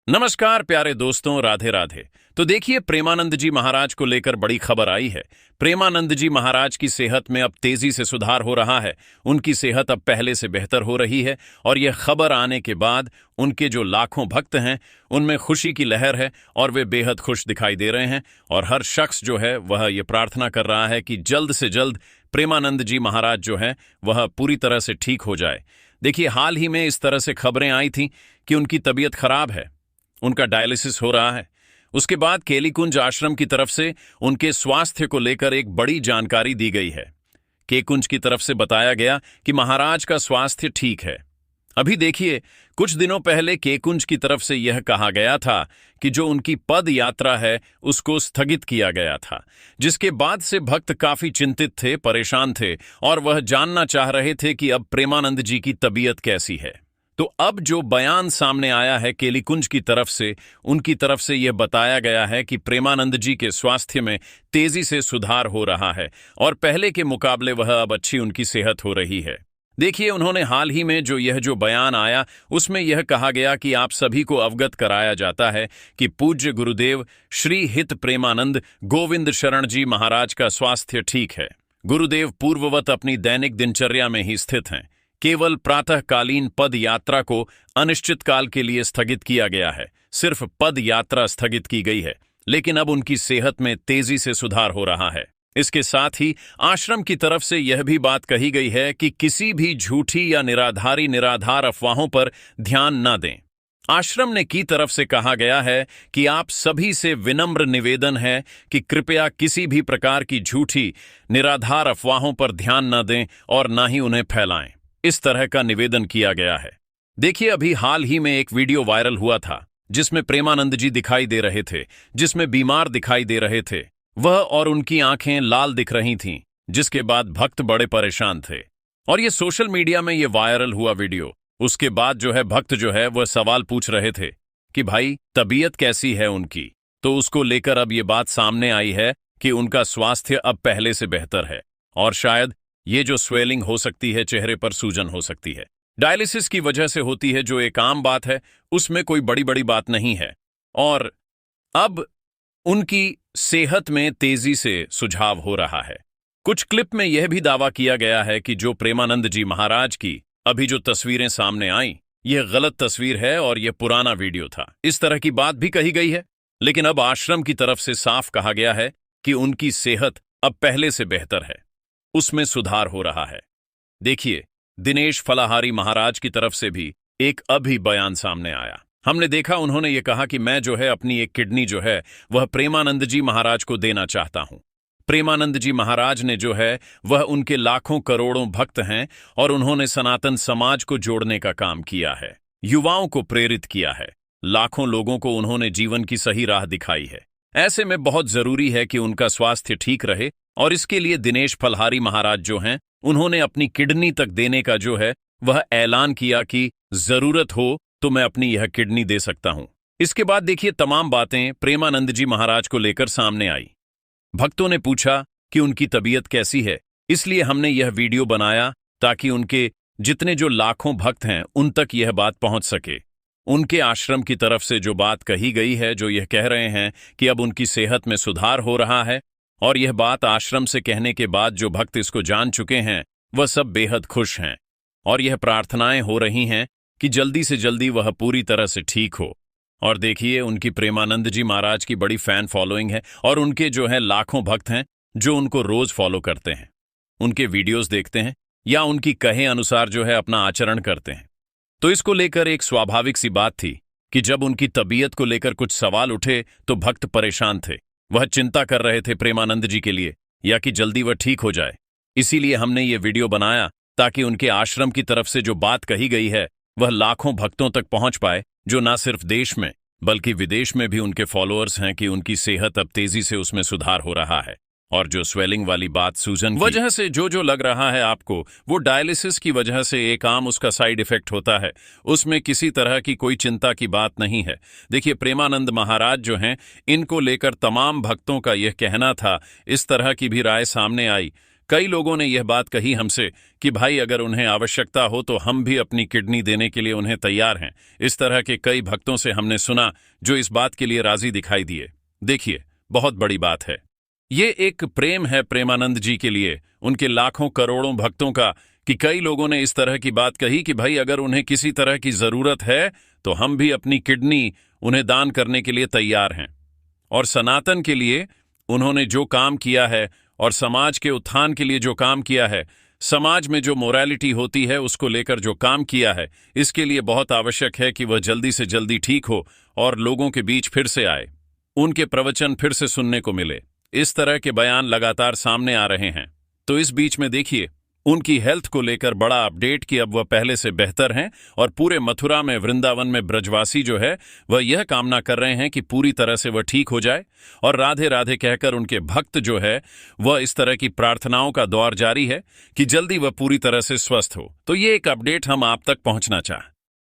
नमस्कार प्यारे दोस्तों, राधे राधे। तो देखिए, प्रेमानंद जी महाराज को लेकर बड़ी खबर आई है। प्रेमानंद जी महाराज की सेहत में अब तेजी से सुधार हो रहा है। उनकी सेहत अब पहले से बेहतर हो रही है और यह खबर आने के बाद उनके जो लाखों भक्त हैं उनमें खुशी की लहर है और वे बेहद खुश दिखाई दे रहे हैं। और हर शख्स जो है वह ये प्रार्थना कर रहा है कि जल्द से जल्द प्रेमानंद जी महाराज जो है वह पूरी तरह से ठीक हो जाए। देखिए, हाल ही में इस तरह से खबरें आई थी कि उनकी तबीयत खराब है, उनका डायलिसिस हो रहा है। उसके बाद केलीकुंज आश्रम की तरफ से उनके स्वास्थ्य को लेकर एक बड़ी जानकारी दी गई है। केकुंज की तरफ से बताया गया कि महाराज का स्वास्थ्य ठीक है। अभी देखिए, कुछ दिनों पहले केकुंज की तरफ से यह कहा गया था कि जो उनकी पद यात्रा है उसको स्थगित किया गया था, जिसके बाद से भक्त काफी चिंतित थे, परेशान थे और वह जानना चाह रहे थे कि अब प्रेमानंद जी की तबीयत कैसी है। तो अब जो बयान सामने आया है केलीकुंज की तरफ से, उनकी तरफ से यह बताया गया है कि प्रेमानंद जी के स्वास्थ्य में तेजी से सुधार हो रहा है और पहले के मुकाबले वह अब अच्छी उनकी सेहत हो रही है। देखिए, उन्होंने हाल ही में जो बयान आया उसमें यह कहा गया कि आप सभी को अवगत कराया जाता है कि पूज्य गुरुदेव श्री हित प्रेमानंद गोविंद शरण जी महाराज का स्वास्थ्य ठीक है। गुरुदेव पूर्ववत अपनी दैनिक दिनचर्या में ही स्थित हैं। केवल प्रातःकालीन पद यात्रा को अनिश्चित काल के लिए स्थगित किया गया है। सिर्फ पद यात्रा स्थगित की गई है, लेकिन अब उनकी सेहत में तेजी से सुधार हो रहा है। इसके साथ ही आश्रम की तरफ से यह भी बात कही गई है कि किसी भी झूठी या निराधार अफवाहों पर ध्यान न दें। आश्रम ने की तरफ से कहा गया है कि आप सभी से विनम्र निवेदन है कि कृपया किसी भी प्रकार की झूठी निराधार अफवाहों पर ध्यान न दें और न ही उन्हें फैलाएं। इस तरह का निवेदन किया गया है। देखिए, अभी हाल ही में एक वीडियो वायरल हुआ था जिसमें प्रेमानंद जी दिखाई दे रहे थे, जिसमें बीमार दिखाई दे रहे थे वह, और उनकी आंखें लाल दिख रही थीं, जिसके बाद भक्त बड़े परेशान थे और ये सोशल मीडिया में ये वायरल हुआ वीडियो। उसके बाद भक्त वह सवाल पूछ रहे थे कि भाई तबीयत कैसी है उनकी। तो उसको लेकर अब ये बात सामने आई है कि उनका स्वास्थ्य अब पहले से बेहतर है और शायद ये जो स्वेलिंग हो सकती है, चेहरे पर सूजन हो सकती है, डायलिसिस की वजह से होती है, जो एक आम बात है, उसमें कोई बड़ी बात नहीं है। और अब उनकी सेहत में तेजी से सुझाव हो रहा है। कुछ क्लिप में यह भी दावा किया गया है कि जो प्रेमानंद जी महाराज की अभी जो तस्वीरें सामने आई, यह गलत तस्वीर है और यह पुराना वीडियो था। इस तरह की बात भी कही गई है, लेकिन अब आश्रम की तरफ से साफ कहा गया है कि उनकी सेहत अब पहले से बेहतर है, उसमें सुधार हो रहा है। देखिए, दिनेश फलाहारी महाराज की तरफ से भी एक अभी बयान सामने आया। हमने देखा, उन्होंने ये कहा कि मैं अपनी एक किडनी वह प्रेमानंद जी महाराज को देना चाहता हूं। प्रेमानंद जी महाराज ने वह उनके लाखों करोड़ों भक्त हैं और उन्होंने सनातन समाज को जोड़ने का काम किया है, युवाओं को प्रेरित किया है, लाखों लोगों को उन्होंने जीवन की सही राह दिखाई है। ऐसे में बहुत जरूरी है कि उनका स्वास्थ्य ठीक रहे और इसके लिए दिनेश फलहारी महाराज उन्होंने अपनी किडनी तक देने का वह ऐलान किया कि जरूरत हो तो मैं अपनी यह किडनी दे सकता हूं। इसके बाद देखिए, तमाम बातें प्रेमानंद जी महाराज को लेकर सामने आई। भक्तों ने पूछा कि उनकी तबीयत कैसी है, इसलिए हमने यह वीडियो बनाया ताकि उनके जितने जो लाखों भक्त हैं उन तक यह बात पहुंच सके। उनके आश्रम की तरफ से जो बात कही गई है, जो यह कह रहे हैं कि अब उनकी सेहत में सुधार हो रहा है, और यह बात आश्रम से कहने के बाद जो भक्त इसको जान चुके हैं वह सब बेहद खुश हैं और यह प्रार्थनाएं हो रही हैं कि जल्दी से जल्दी वह पूरी तरह से ठीक हो। और देखिए, उनकी प्रेमानंद जी महाराज की बड़ी फैन फॉलोइंग है और उनके लाखों भक्त हैं जो उनको रोज फॉलो करते हैं, उनके वीडियोस देखते हैं या उनकी कहे अनुसार अपना आचरण करते हैं। तो इसको लेकर एक स्वाभाविक सी बात थी कि जब उनकी तबीयत को लेकर कुछ सवाल उठे तो भक्त परेशान थे। वह चिंता कर रहे थे प्रेमानंद जी के लिए, या कि जल्दी वह ठीक हो जाए। इसीलिए हमने ये वीडियो बनाया ताकि उनके आश्रम की तरफ से जो बात कही गई है वह लाखों भक्तों तक पहुंच पाए, जो न सिर्फ देश में बल्कि विदेश में भी उनके फॉलोअर्स हैं, कि उनकी सेहत अब तेजी से उसमें सुधार हो रहा है। और जो स्वेलिंग वाली बात सूजन वजह से जो लग रहा है आपको, वो डायलिसिस की वजह से एक आम उसका साइड इफेक्ट होता है, उसमें किसी तरह की कोई चिंता की बात नहीं है। देखिए, प्रेमानंद महाराज हैं, इनको लेकर तमाम भक्तों का यह कहना था, इस तरह की भी राय सामने आई कई लोगों ने यह बात कही हमसे कि भाई अगर उन्हें आवश्यकता हो तो हम भी अपनी किडनी देने के लिए उन्हें तैयार हैं। इस तरह के कई भक्तों से हमने सुना जो इस बात के लिए राजी दिखाई दिए। देखिए, बहुत बड़ी बात है। ये एक प्रेम है प्रेमानंद जी के लिए, उनके लाखों करोड़ों भक्तों का, कि कई लोगों ने इस तरह की बात कही कि भाई अगर उन्हें किसी तरह की जरूरत है तो हम भी अपनी किडनी उन्हें दान करने के लिए तैयार हैं। और सनातन के लिए उन्होंने जो काम किया है और समाज के उत्थान के लिए जो काम किया है, समाज में जो मोरालिटी होती है उसको लेकर जो काम किया है, इसके लिए बहुत आवश्यक है कि वह जल्दी से जल्दी ठीक हो और लोगों के बीच फिर से आए, उनके प्रवचन फिर से सुनने को मिले। इस तरह के बयान लगातार सामने आ रहे हैं। तो इस बीच में देखिए, उनकी हेल्थ को लेकर बड़ा अपडेट कि अब वह पहले से बेहतर हैं और पूरे मथुरा में, वृंदावन में ब्रजवासी जो है वह यह कामना कर रहे हैं कि पूरी तरह से वह ठीक हो जाए। और राधे राधे कहकर उनके भक्त जो है वह इस तरह की प्रार्थनाओं का दौर जारी है कि जल्दी वह पूरी तरह से स्वस्थ हो। तो ये एक अपडेट हम आप तक पहुंचना चाह